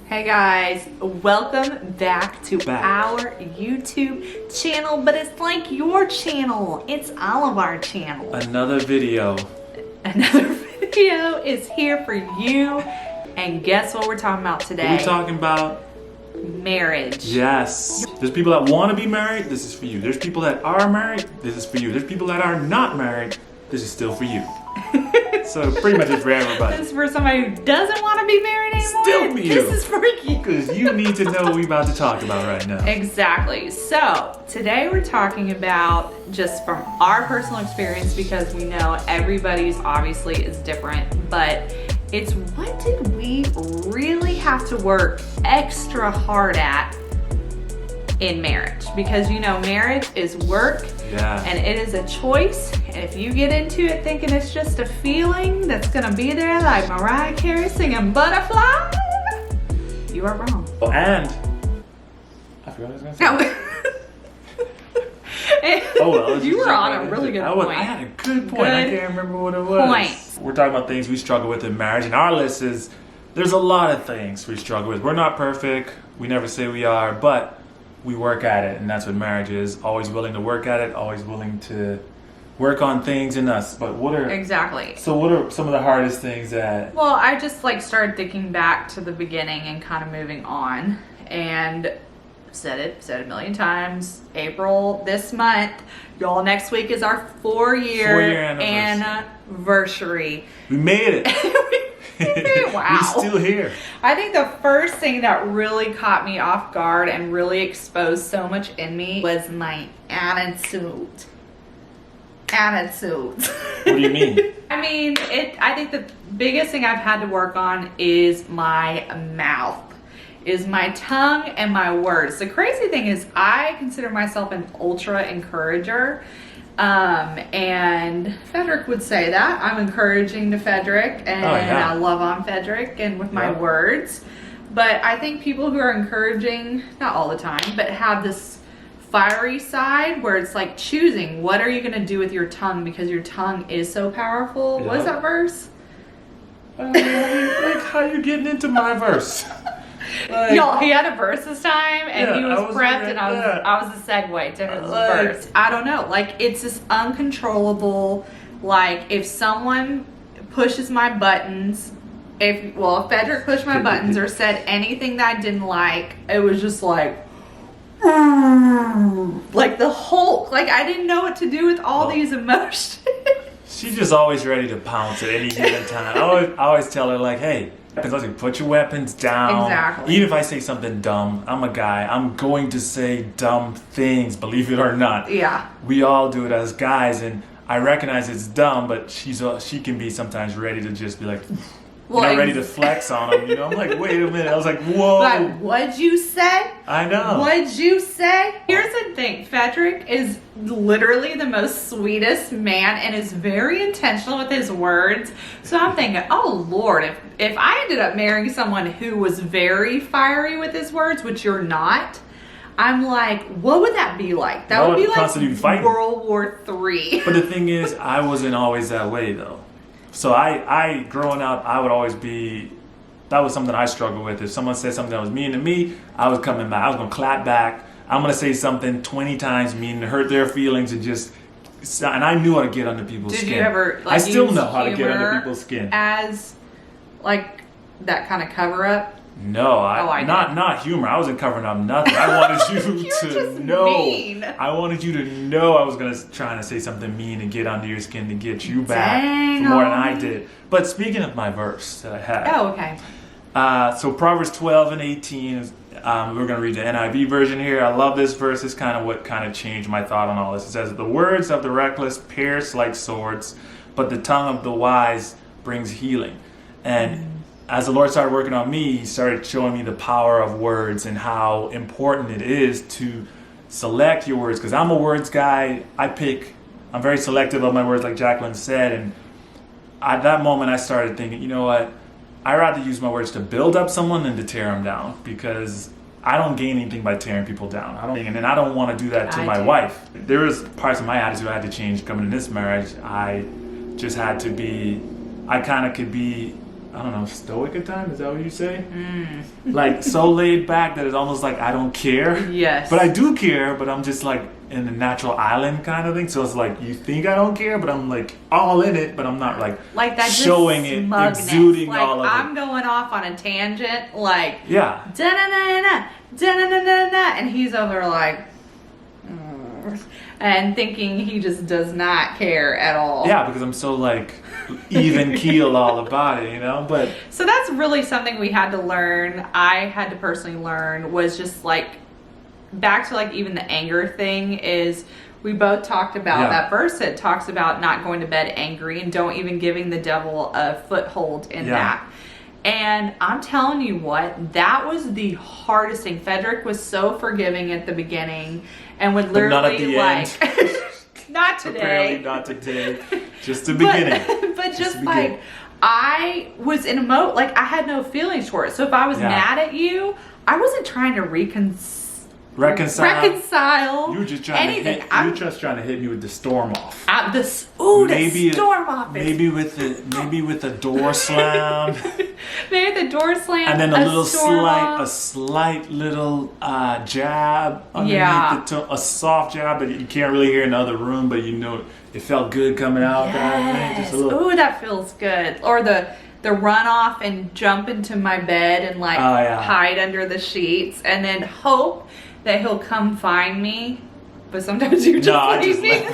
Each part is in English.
Hey guys, welcome back to our YouTube channel, but it's like your channel. It's all of our channel. Another video. Another video is here for you. And guess what we're talking about today? What are we talking about? Marriage. Yes. There's people that want to be married. This is for you. There's people that are married. This is for you. There's people that are not married. This is still for you. So pretty much it's for everybody. This is for somebody who doesn't want to be married anymore. Still for you. This is for you. Because you need to know what we're about to talk about right now. Exactly. So today we're talking about just from our personal experience, because we know everybody's obviously is different, but it's what did we really have to work extra hard at in marriage? Because you know, marriage is work. Yeah. And it is a choice, and if you get into it thinking it's just a feeling that's gonna be there like Mariah Carey singing Butterfly, you are wrong. Oh, and I forgot what I was gonna say. Oh, well, you were on a really good point. I had a good point. I can't remember what it was. We're talking about things we struggle with in marriage, and our list is there's a lot of things we struggle with. We're not perfect. We never say we are, but we work at it, and that's what marriage is. Always willing to work at it, always willing to work on things in us. But what are what are some of the hardest things that... Well, I just started thinking back to the beginning and kind of moving on, and said it a million times. April this month, y'all, next week is our 4-year anniversary. We made it. Wow. We're still here. I think the first thing that really caught me off guard and really exposed so much in me was my attitude. What do you mean? I think the biggest thing I've had to work on is my mouth, is my tongue and my words. The crazy thing is I consider myself an ultra encourager. And Frederick would say that. I'm encouraging to Frederick, and I love on Frederick and with my words. But I think people who are encouraging, not all the time, but have this fiery side where it's like choosing what are you going to do with your tongue, because your tongue is so powerful. What is that verse? How you getting into my verse? Y'all, he had a verse this time, and he was prepped, and I was the segue to his verse. I don't know, it's this uncontrollable, if someone pushes my buttons, if Frederick pushed my buttons or said anything that I didn't like, it was just like the Hulk. I didn't know what to do with all these emotions. She's just always ready to pounce at any given time. I always tell her, hey, put your weapons down. Exactly. Even if I say something dumb, I'm a guy. I'm going to say dumb things, believe it or not. Yeah. We all do it as guys, and I recognize it's dumb, but she can be sometimes ready to just be ready to flex on them. I'm like, wait a minute. I was like, whoa. What'd you say? I know. What'd you say? Here's the thing. Frederick is literally the most sweetest man and is very intentional with his words. So I'm thinking, oh Lord, if I ended up marrying someone who was very fiery with his words, which you're not, I'm like, what would that be like? That would be like World War III. But the thing is, I wasn't always that way though. So I growing up, I would always be, that was something I struggled with. If someone said something that was mean to me, I was coming back. I was going to clap back. I'm going to say something 20 times mean to hurt their feelings and I knew how to get under people's skin. Did you ever, I still know how to get under people's skin. As, that kind of cover up? No, not humor. I wasn't covering up nothing. I wanted you to know. Mean. I wanted you to know I was trying to say something mean and get under your skin to get you back for more than I did. But speaking of my verse that I had. Oh, okay. So Proverbs 12:18. We're going to read the NIV version here. I love this verse. It's kind of what changed my thought on all this. It says, "The words of the reckless pierce like swords, but the tongue of the wise brings healing." And as the Lord started working on me, He started showing me the power of words and how important it is to select your words. Because I'm a words guy. I'm very selective of my words, like Jacqueline said. And at that moment, I started thinking, you know what? I'd rather use my words to build up someone than to tear them down. Because I don't gain anything by tearing people down. And I don't want to do that to my wife. There was parts of my attitude I had to change coming to this marriage. I just had to be, I kind of could be I don't know, stoic at times. Is that what you say? Like so laid back that it's almost like I don't care. Yes. But I do care, but I'm just like in a natural island kind of thing. So it's like you think I don't care, but I'm like all in it, but I'm not like that showing it, smugness. exuding like, all of I'm it. going off on a tangent, like Yeah. da-na-na-na, da-na-na-na-na, and he's over like and thinking he just does not care at all. Yeah, because I'm so like even keel all about it, you know? But so that's really something we had to learn. I had to personally learn was just like back to like even the anger thing is we both talked about that verse that talks about not going to bed angry and don't even giving the devil a foothold in that. And I'm telling you what, that was the hardest thing. Frederick was so forgiving at the beginning and would literally not at the like end. not today. Apparently not today. Just the beginning. But just like I was in a mode, like I had no feelings for it. So if I was mad at you, I wasn't trying to reconcile. You were just trying anything. you were just trying to hit me with the storm off. The storm off. Maybe with the door slam. Maybe the door slam. And then a slight little jab underneath a soft jab, but you can't really hear in the other room, but you know it felt good coming out. Yes. Ooh, that feels good. Or the run off and jump into my bed and like hide under the sheets and then hope that he'll come find me. But sometimes you just leave me.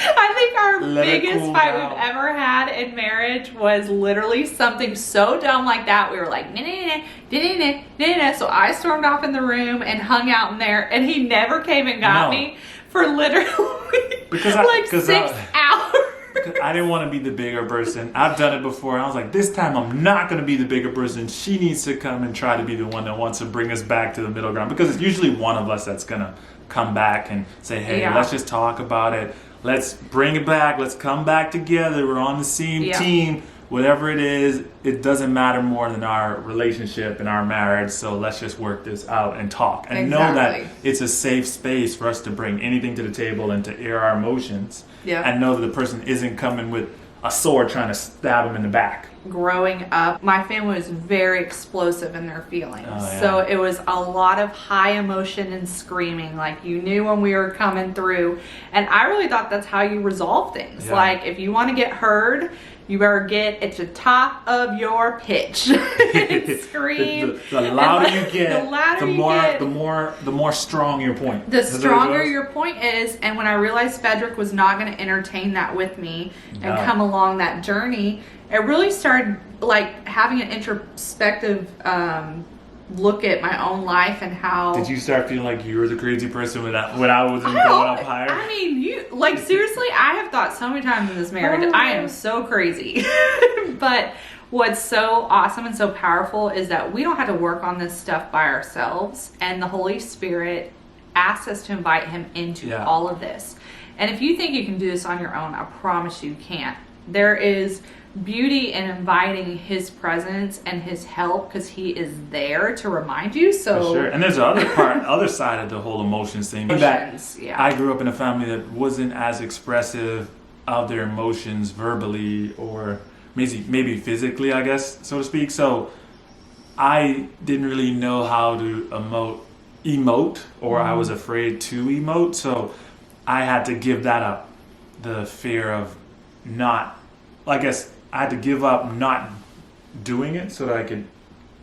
I think our biggest fight we've ever had in marriage was literally something so dumb like that. We were like, nah. So I stormed off in the room and hung out in there, and he never came and got me for literally like 6 hours. I didn't want to be the bigger person. I've done it before. I was like, this time I'm not going to be the bigger person. She needs to come and try to be the one that wants to bring us back to the middle ground. Because it's usually one of us that's going to come back and say, hey, let's just talk about it. Let's bring it back. Let's come back together. We're on the same team. Whatever it is, it doesn't matter more than our relationship and our marriage. So let's just work this out and talk. And know that it's a safe space for us to bring anything to the table and to air our emotions. And know that the person isn't coming with a sword trying to stab him in the back. Growing up, my family was very explosive in their feelings. So it was a lot of high emotion and screaming. Like you knew when we were coming through. And I really thought that's how you resolve things. Like if you want to get heard, you better get at the top of your pitch and scream. The louder you get, the more strong your point. The stronger your point is. And when I realized Frederick was not going to entertain that with me and come along that journey, it really started like having an introspective look at my own life and how. Did you start feeling like you were the crazy person when I wasn't going up higher? I mean, like seriously, I have thought so many times in this marriage, I am so crazy. But what's so awesome and so powerful is that we don't have to work on this stuff by ourselves, and the Holy Spirit asks us to invite Him into all of this. And if you think you can do this on your own, I promise you can't. There is beauty in inviting His presence and His help because He is there to remind you. So for sure. And there's the other side of the whole emotions thing. I grew up in a family that wasn't as expressive of their emotions verbally or maybe physically, I guess, so to speak. So I didn't really know how to emote, or I was afraid to emote. So I had to give that up. The fear of I guess I had to give up not doing it so that I could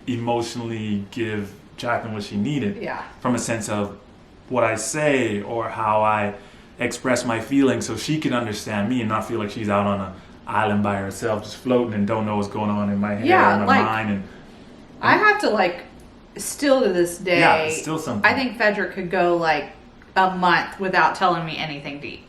emotionally give Jacqueline what she needed. From a sense of what I say or how I express my feelings so she can understand me and not feel like she's out on an island by herself just floating and don't know what's going on in my head or my mind. And I have to still to this day, it's still something. I think Frederick could go a month without telling me anything deep.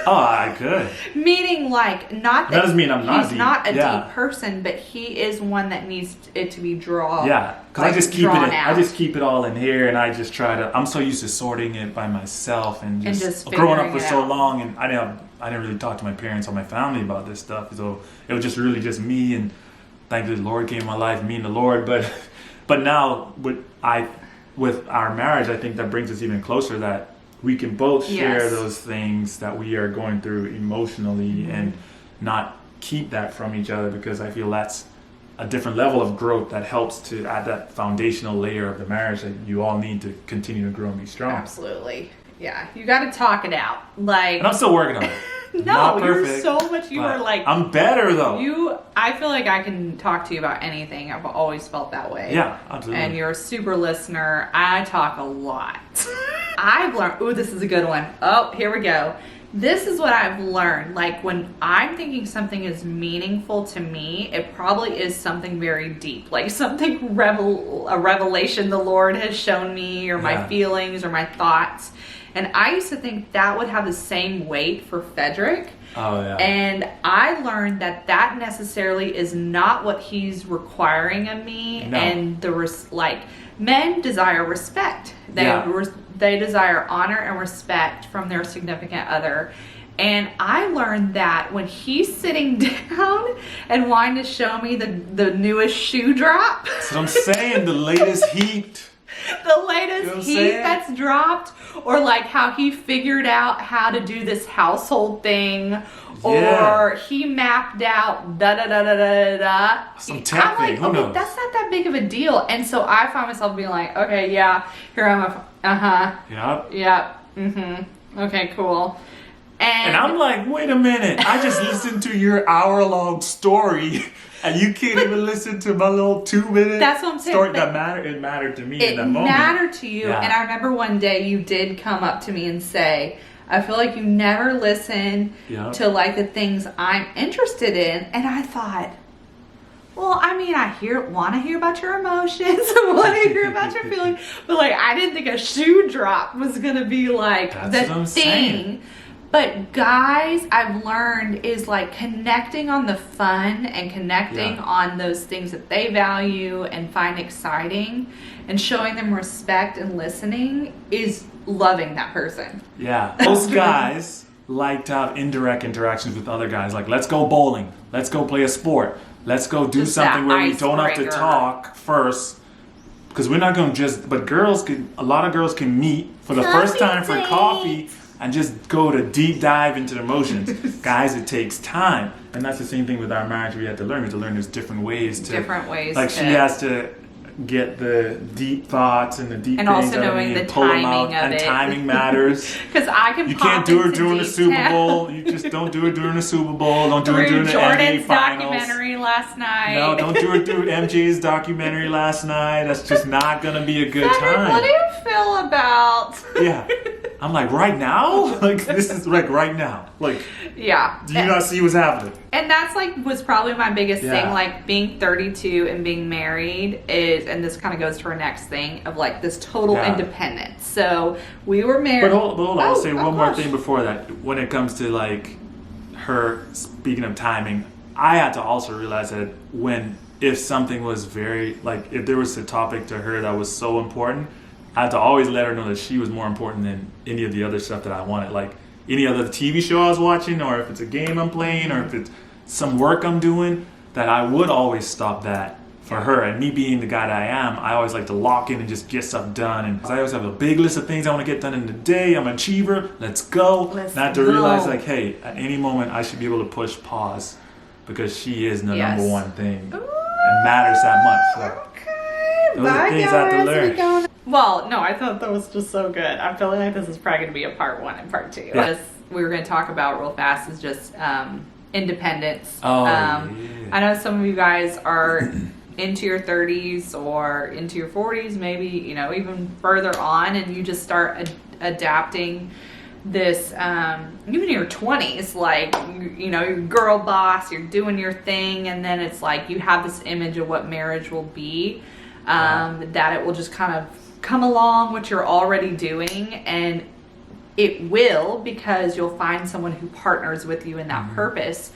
Oh, I could. Meaning, not that doesn't mean I'm not deep. He's not a deep person, but he is one that needs it to be drawn. Yeah, because I just keep it all in here, and I just try to. I'm so used to sorting it by myself, and just growing up for so long, and I didn't really talk to my parents or my family about this stuff, so it was just really just me, and thankfully the Lord came in my life, me and the Lord, but now with our marriage, I think that brings us even closer that we can both share those things that we are going through emotionally and not keep that from each other, because I feel that's a different level of growth that helps to add that foundational layer of the marriage that you all need to continue to grow and be strong. Absolutely. Yeah, you got to talk it out. Like, and I'm still working on it. no, Not you're perfect, so much. You are like, I'm better though. I feel like I can talk to you about anything. I've always felt that way. Yeah, absolutely. And you're a super listener. I talk a lot. I've learned. Ooh, this is a good one. Oh, here we go. This is what I've learned. Like, when I'm thinking something is meaningful to me, it probably is something very deep, like something a revelation the Lord has shown me, or my feelings or my thoughts. And I used to think that would have the same weight for Frederick. Oh, yeah. And I learned that that necessarily is not what he's requiring of me. No. And men desire respect. They desire honor and respect from their significant other. And I learned that when he's sitting down and wanting to show me the newest shoe drop. That's what I'm saying, the latest heat. The latest heat that's dropped, or like how he figured out how to do this household thing, or he mapped out da da da da da da. Some tech thing. Who knows? That's not that big of a deal. And so I find myself being like, okay, yeah, here I'm okay, cool. And I'm like, wait a minute, I just listened to your hour-long story, and you can't even listen to my little 2-minute story that mattered. It mattered to me in that moment. It mattered to you. Yeah. And I remember one day you did come up to me and say, I feel like you never listen to like the things I'm interested in. And I thought, well, I mean, I want to hear about your emotions. I want to hear about your feelings. But like, I didn't think a shoe drop was going to be like the thing. Saying. But guys, I've learned is like connecting on the fun and connecting on those things that they value and find exciting, and showing them respect and listening is loving that person. Yeah. Most guys like to have indirect interactions with other guys. Like, let's go bowling. Let's go play a sport. Let's go do something where we don't have to talk first. Because we're not going to but a lot of girls can meet for the first time for coffee and just go to deep dive into the emotions. Guys, it takes time. And that's the same thing with our marriage. We have to learn there's different ways. Like, she has to get the deep thoughts and the deep and things also knowing the pull them timing out, of and it. timing matters. Because you can't do it during the Super Bowl. You just don't do it during the Super Bowl. Don't do it during the NBA finals. Documentary last night. No, don't do it during MJ's documentary last night. That's just not gonna be a good time. What do you feel about? Yeah, I'm like, right now. Like, this is like right now. Like, yeah. Do you not see what's happening? And that's was probably my biggest thing, like being 32 and being married and this kind of goes to our next thing of like this total independence. So we were married. But hold on, I'll say one more thing before that. When it comes to like her, speaking of timing, I had to also realize that if something was very, like if there was a topic to her that was so important, I had to always let her know that she was more important than any of the other stuff that I wanted. Like any other TV show I was watching, or if it's a game I'm playing, or if it's some work I'm doing, that I would always stop that for her. And me being the guy that I am, I always like to lock in and just get stuff done. And I always have a big list of things I want to get done in the day. I'm an achiever. Let's go. Not to realize like, hey, at any moment I should be able to push pause, because she is the number one thing. It matters that much. So those are things I have to learn. Well, no, I thought that was just so good. I'm feeling like this is probably going to be a part 1 and part 2. Yeah. We were going to talk about real fast is just independence. I know some of you guys are into your 30s or into your 40s, maybe, even further on, and you just start adapting this, even in your 20s, like, you're girl boss, you're doing your thing, and then it's like you have this image of what marriage will be, that it will just kind of come along what you're already doing, and it will, because you'll find someone who partners with you in that purpose,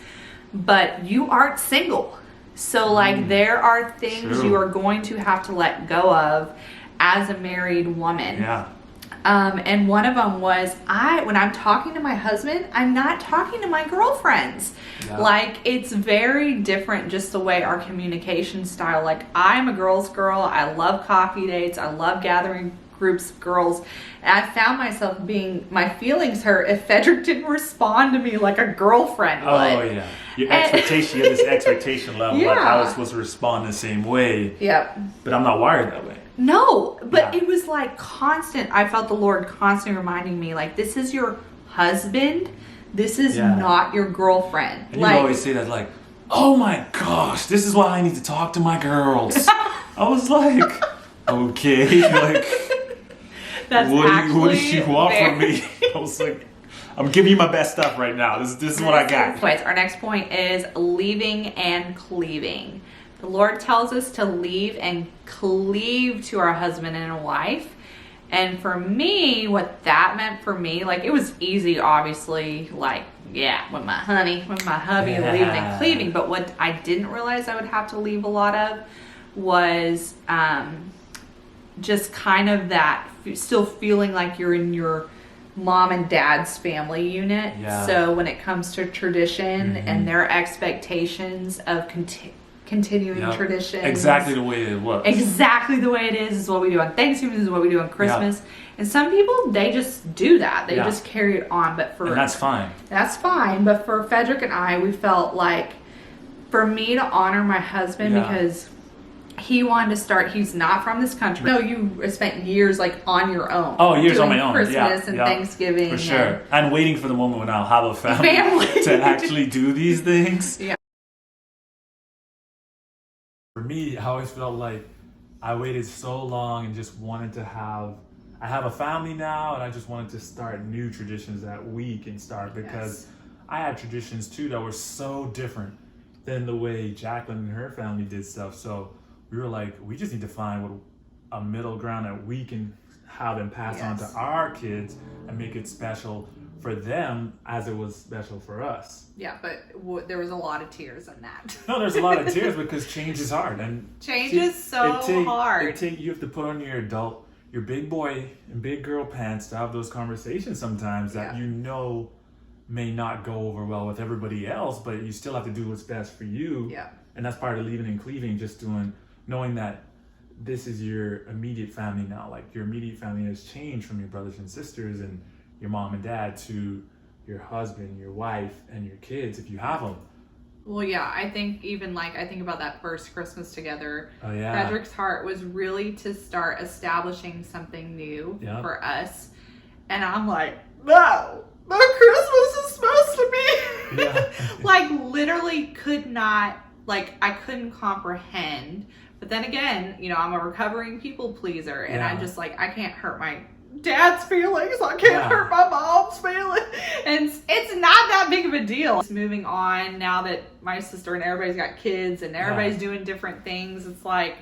but you aren't single. So like there are things you are going to have to let go of as a married woman. Yeah. And one of them was when I'm talking to my husband, I'm not talking to my girlfriends. Yeah. Like, it's very different, just the way our communication style. Like, I'm a girl's girl. I love coffee dates. I love gathering groups of girls. And I found myself my feelings hurt if Frederick didn't respond to me like a girlfriend would. Oh, yeah. your expectation, you have this expectation level, like Yeah. I was supposed to respond the same way. Yep. But I'm not wired that way. No, but Yeah. it was like constant. I felt the Lord constantly reminding me, like, this is your husband. This is Yeah. not your girlfriend. And Like, you always say that, like, oh my gosh, this is why I need to talk to my girls. I was like, okay, like, that's what do you want fair. from me? I was like, I'm giving you my best stuff right now. This is what I got. Anyways, our next point is leaving and cleaving. The Lord tells us to leave and cleave to our husband and a wife. And for me, what that meant for me, like, it was easy, obviously, like, yeah, with my hubby, Yeah. leaving and cleaving. But what I didn't realize I would have to leave a lot of was just kind of that still feeling like you're in your mom and dad's family unit. Yeah. So when it comes to tradition Mhm. and their expectations of continuing Yep. traditions. Exactly the way it was. Exactly the way it is what we do on Thanksgiving, is what we do on Christmas. And some people, they just do that. They Yeah. just carry it on. But for And that's fine. that's fine. But for Frederick and I, we felt like for me to honor my husband Yeah. because he wanted to start, he's not from this country. No, you spent years like on your own. Oh, years on doing my own. Christmas Yeah, and yeah. Thanksgiving. For sure. And waiting for the moment when I'll have a family. To actually do these things. Yeah. For me, I always felt like I waited so long and just wanted to I have a family now, and I just wanted to start new traditions that we can start, because Yes. I had traditions too that were so different than the way Jacqueline and her family did stuff. So we were like, we just need to find a middle ground that we can have and pass on Yes. to our kids and make it special for them as it was special for us. Yeah, but there was a lot of tears in that. No, there's a lot of tears because change is hard, and Change is so hard. You have to put on your big boy and big girl pants to have those conversations sometimes that Yeah. you know may not go over well with everybody else, but you still have to do what's best for you. Yeah. And that's part of leaving and cleaving, just knowing that this is your immediate family now. Like, your immediate family has changed from your brothers and sisters and your mom and dad to your husband, your wife, and your kids, if you have them. Well, yeah, I think I think about that first Christmas together. Oh, yeah. Frederick's heart was really to start establishing something new Yeah. for us. And I'm like, no, Christmas is supposed to be. Yeah. Like, literally could not, like, I couldn't comprehend. But then again, I'm a recovering people pleaser. And Yeah. I'm just like, I can't hurt my dad's feelings. I can't Yeah. hurt my mom's feelings. And it's not that big of a deal. It's moving on now that my sister and everybody's got kids and everybody's doing different things. It's like,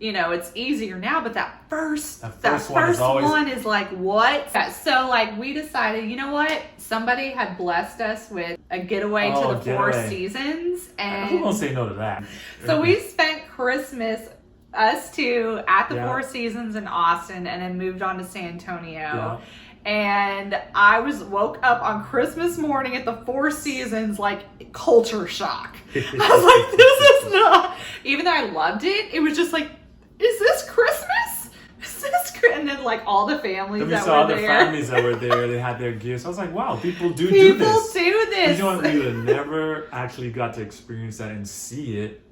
it's easier now, but that first one is like, what? So like, we decided, you know what? Somebody had blessed us with a getaway to the Four Seasons. And Who gonna say no to that? so we spent Christmas, us two, at the Yeah. Four Seasons in Austin, and then moved on to San Antonio. Yeah. And I woke up on Christmas morning at the Four Seasons, like, culture shock. I was like, this is not, even though I loved it, it was just like, is this Christmas? Is this And then, like, all the families Then we that saw were other there. families that were there. They had their gifts. I was like, wow, people do this. People do this. You know what? We would have never actually got to experience that and see it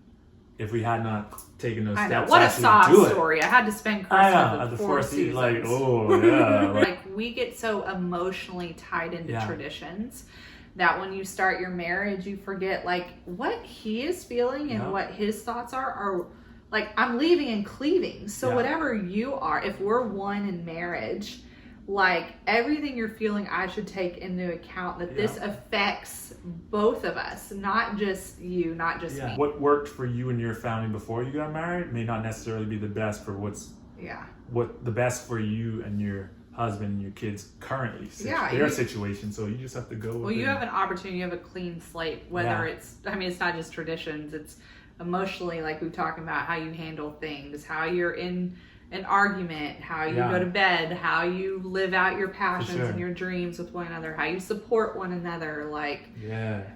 if we had not taken those I know. steps What to a actually sob do it. story. I had to spend I Christmas know, at the Four Seasons. like, oh, yeah. Like, we get so emotionally tied into Yeah. traditions that when you start your marriage, you forget, like, what he is feeling and Yeah. what his thoughts are like, I'm leaving and cleaving. So Yeah. whatever you are, if we're one in marriage, like, everything you're feeling, I should take into account that this affects both of us, not just you, not just me. What worked for you and your family before you got married may not necessarily be the best for what the best for you and your husband and your kids currently. Their situation. So you just have to go with Well, you have an opportunity, you have a clean slate, whether it's not just traditions, it's emotionally, like we've talked about, how you handle things, how you're in an argument, how you go to bed, how you live out your passions and your dreams with one another, how you support one another. Like,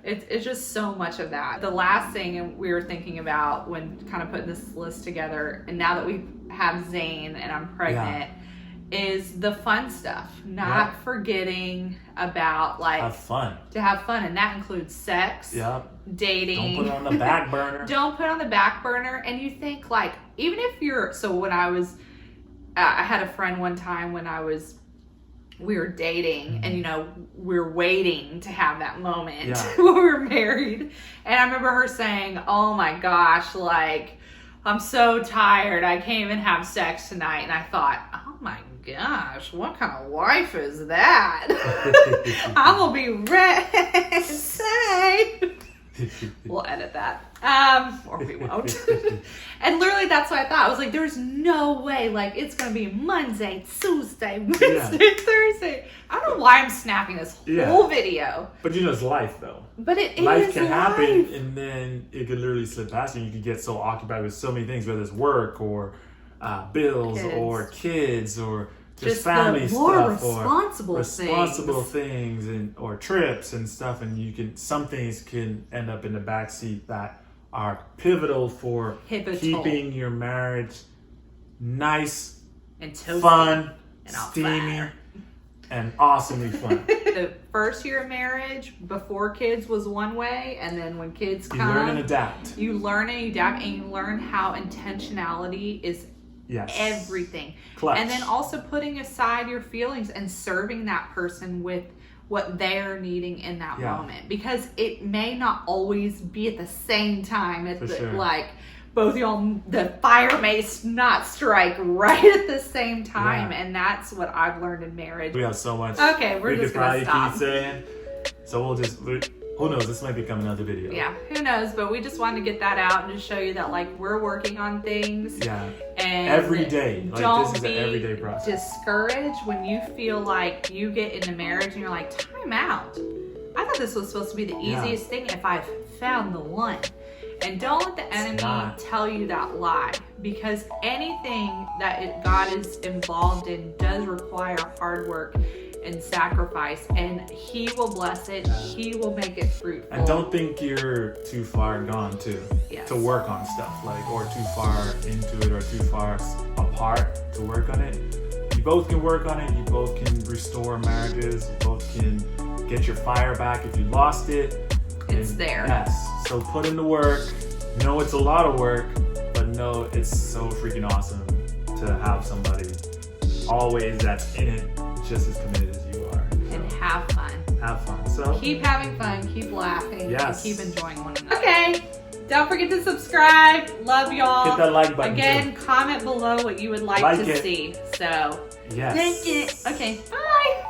it's just so much of that. The last thing we were thinking about when kind of putting this list together, and now that we have Zane and I'm pregnant, is the fun stuff, not forgetting about like have fun. To have fun, and that includes sex, dating. Don't put it on the back burner. Don't put it on the back burner. And you think like, even if you're, so when I had a friend one time when we were dating, and you know, we were waiting to have that moment when we were married. And I remember her saying, "Oh my gosh, like, I'm so tired. I can't even have sex tonight." And I thought, oh my gosh, what kind of wife is that? I'm gonna be ready. We'll edit that. Or we won't. And literally that's what I thought. I was like, there's no way, like, it's gonna be Monday, Tuesday, Wednesday, Thursday. I don't know why I'm snapping this whole video. But you know, it's life though. But life can happen, and then it could literally slip past you. You could get so occupied with so many things, whether it's work or bills or kids or just family stuff or responsible things and or trips and stuff, and some things can end up in the back seat that are pivotal for keeping your marriage nice and fun and steamy and awesomely fun. The first year of marriage before kids was one way, and then when kids come, you learn and adapt. You learn and adapt, and you learn how intentionality is everything. Clutch. And then also putting aside your feelings and serving that person with what they're needing in that moment, because it may not always be at the same time like both y'all, the fire may not strike right at the same time, and that's what I've learned in marriage. We have so much. Okay, we're just gonna stop. Keep saying, so who knows? This might become another video. Yeah, who knows? But we just wanted to get that out and just show you that, like, we're working on things. Yeah. And every day. Like, don't this is an everyday process. Discouraged when you feel like you get into marriage and you're like, time out. I thought this was supposed to be the easiest thing if I've found the one. And don't let the enemy tell you that lie, because anything that God is involved in does require hard work and sacrifice, and He will bless it. He will make it fruitful. And don't think you're too far gone to work on stuff, like, or too far into it or too far apart to work on it. You both can work on it. You both can restore marriages. You both can get your fire back if you lost it. It's there. Yes. So put in the work. Know it's a lot of work, but know it's so freaking awesome to have somebody always that's in it just as committed as you are. And have fun. Have fun. So keep having fun, keep laughing, and keep enjoying one another. Okay. Don't forget to subscribe. Love y'all. Hit that like button. Again, comment below what you would like to see. So yes. Okay. Bye.